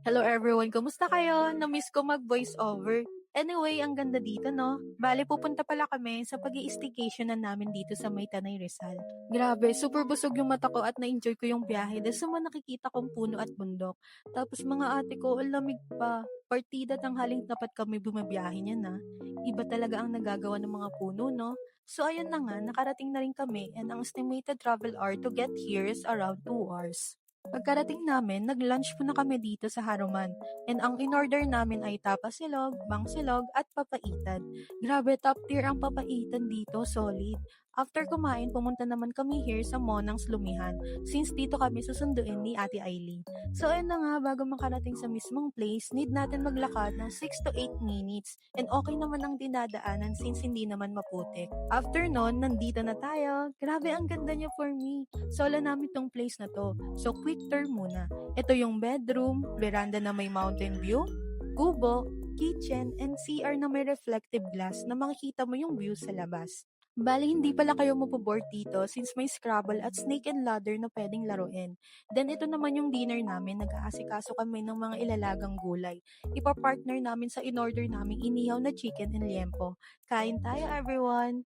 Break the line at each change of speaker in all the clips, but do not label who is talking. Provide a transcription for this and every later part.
Hello everyone, kumusta kayo? Na-miss ko mag-voice over. Anyway, ang ganda dito, no? Bale, pupunta pala kami sa pag-i-staycation na namin dito sa May Tanay Rizal. Grabe, super busog yung mata ko at na-enjoy ko yung biyahe dahil sa mga nakikita kong puno at bundok. Tapos mga ate ko, ang lamig pa. Partida tanghaling tapat kami bumabiyahe niya na. Iba talaga ang nagagawa ng mga puno, no? So ayun na nga, nakarating na rin kami and ang estimated travel hour to get here is around 2 hours. Pagkarating namin, nag-lunch muna kami dito sa Haruman. And ang in-order namin ay tapasilog, mangsilog, at papaitan. Grabe, top tier ang papaitan dito, solid. After kumain, pumunta naman kami here sa Monang's Lumihan since dito kami susunduin ni Ate Eileen. So ayun na nga, bago makarating sa mismong place, need natin maglakad ng 6 to 8 minutes and okay naman ang dinadaanan since hindi naman maputik. After nun, nandito na tayo. Grabe, ang ganda niya for me. Solo namin tong place na to. So quick tour muna. Ito yung bedroom, veranda na may mountain view, kubo, kitchen, and CR na may reflective glass na makikita mo yung view sa labas. Bali, hindi pala kayo mapabore dito since may Scrabble at Snake and Ladder na pwedeng laruin. Then ito naman yung dinner namin, nag-aasikaso kami ng mga ilalagang gulay. Ipa-partner namin sa in-order naming inihaw na chicken and liempo. Kain tayo everyone!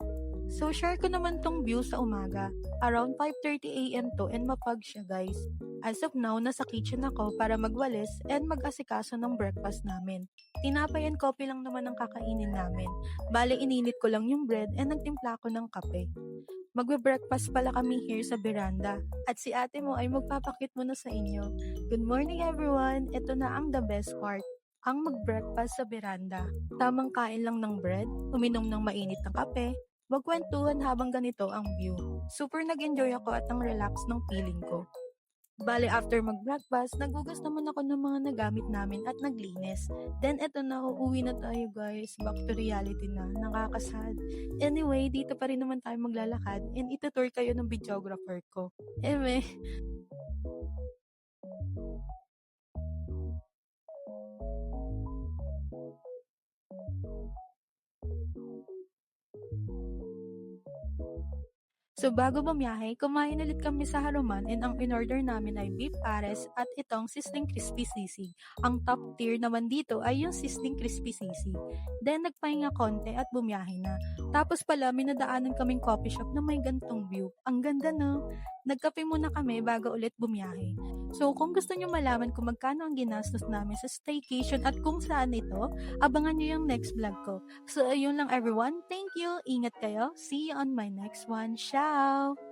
So, share ko naman tong view sa umaga. Around 5:30 AM to and mapag siya guys. As of now, nasa kitchen ako para magwalis and mag-asikaso ng breakfast namin. Tinapay and coffee lang naman ang kakainin namin. Bale, ininit ko lang yung bread and nagtimpla ko ng kape. Magbe-breakfast pala kami here sa veranda. At si ate mo ay magpapakit muna sa inyo. Good morning everyone! Ito na ang the best part. Ang mag-breakfast sa veranda. Tamang kain lang ng bread, uminom ng mainit na kape, magkwentuhan habang ganito ang view. Super nag-enjoy ako at ang relax ng feeling ko. Bale, after mag-breakfast, nagugas naman ako ng mga nagamit namin at naglinis. Then, eto na, uuwi na tayo guys. Back to reality na. Nakakasad. Anyway, dito pa rin naman tayo maglalakad and itutour kayo ng videographer ko. Eme. So bago bumiyahe, kumain ulit kami sa Haruman and ang in-order namin ay beef pares at itong sizzling crispy sisig. Ang top tier naman dito ay yung sizzling crispy sisig. Then nagpahinga konti at bumiyahe na. Tapos pala minadaanan kaming coffee shop na may gantong view. Ang ganda no? Nagkape muna kami bago ulit bumiyahe. So kung gusto nyo malaman kung magkano ang ginastos namin sa staycation at kung saan ito, abangan nyo yung next vlog ko. So ayun lang everyone, thank you, ingat kayo, see you on my next one, ciao!